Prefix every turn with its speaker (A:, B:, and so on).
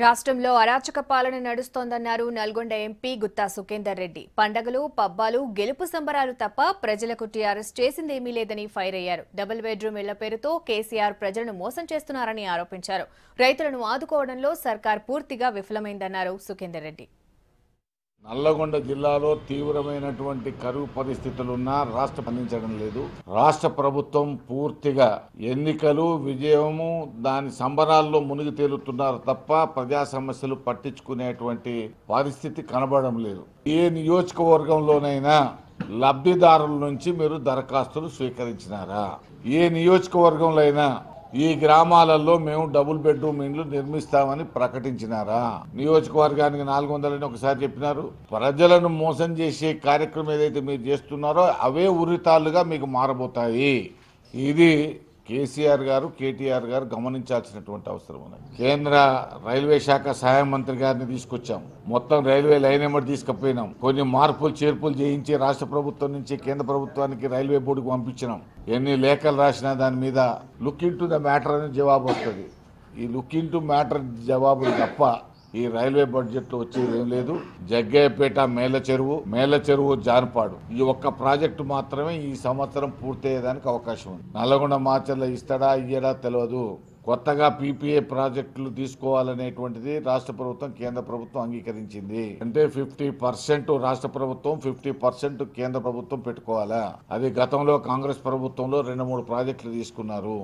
A: రాష్ట్రంలో అరాచక పాలన నడుస్తోందన్నారు నల్గొండ ఎంపీ గుత్తా సుఖేందర్ రెడ్డి. పండగలు, పబ్బాలు, గెలుపు సంబరాలు తప్ప ప్రజలకు టీఆర్ఎస్ చేసిందేమీ లేదని ఫైర్ అయ్యారు. డబుల్ బెడ్రూమ్ ఇళ్ల పేరుతో కేసీఆర్ ప్రజలను మోసం చేస్తున్నారని ఆరోపించారు. రైతులను ఆదుకోవడంలో సర్కార్ పూర్తిగా విఫలమైందన్నారు సుఖేందర్ రెడ్డి.
B: నల్లగొండ జిల్లాలో తీవ్రమైనటువంటి కరువు పరిస్థితులున్నా రాష్ట్రం స్పందించడం లేదు. రాష్ట్ర ప్రభుత్వం పూర్తిగా ఎన్నికలు, విజయము, దాని సంబరాల్లో మునిగి తేలుతున్నారు తప్ప ప్రజా సమస్యలు పట్టించుకునేటువంటి పరిస్థితి కనబడడం లేదు. ఏ నియోజకవర్గంలోనైనా లబ్ధిదారుల నుంచి మీరు దరఖాస్తులు స్వీకరించినారా? ఏ నియోజకవర్గంలో అయినా ఈ గ్రామాలలో మేము డబుల్ బెడ్రూమ్ ఇండ్లు నిర్మిస్తామని ప్రకటించినారా? నియోజకవర్గానికి 400 ఒకసారి చెప్పినారు. ప్రజలను మోసం చేసే కార్యక్రమం ఏదైతే మీరు చేస్తున్నారో అవే ఉరితాళ్లుగా మీకు మారబోతాయి. ఇది కేసీఆర్ గారు, కేటీఆర్ గారు గమనించాల్సినటువంటి అవసరం ఉన్నది. కేంద్ర రైల్వే శాఖ సహాయ మంత్రి గారిని తీసుకొచ్చాం. మొత్తం రైల్వే లైన్ ఎమ్మటి తీసుకుపోయినాం. కొన్ని మార్పులు చేర్పులు చేయించి రాష్ట్ర ప్రభుత్వం నుంచి కేంద్ర ప్రభుత్వానికి రైల్వే బోర్డుకు పంపించినాం. ఎన్ని లేఖలు రాసినా దాని మీద look in to the matter అనే జవాబు వస్తుంది. ఈ లుక్ ఇన్ టు మ్యాటర్ జవాబులు తప్ప ఈ రైల్వే బడ్జెట్ లో వచ్చేది ఏం లేదు. జగ్గయ్యపేట మేల చెరువు జాన్పాడు ఈ ఒక్క ప్రాజెక్టు మాత్రమే ఈ సంవత్సరం పూర్తయ్యేదానికి అవకాశం ఉంది. నల్లగొండ మాచర్ల ఇస్తాడా ఇయ్యడా తెలియదు. కొత్తగా పీపీఏ ప్రాజెక్టులు తీసుకోవాలనేటువంటిది రాష్ట్ర ప్రభుత్వం, కేంద్ర ప్రభుత్వం అంగీకరించింది. అంటే 50% రాష్ట్ర ప్రభుత్వం, 50% కేంద్ర ప్రభుత్వం పెట్టుకోవాలా. అది గతంలో కాంగ్రెస్ ప్రభుత్వంలో 2-3 ప్రాజెక్టులు తీసుకున్నారు.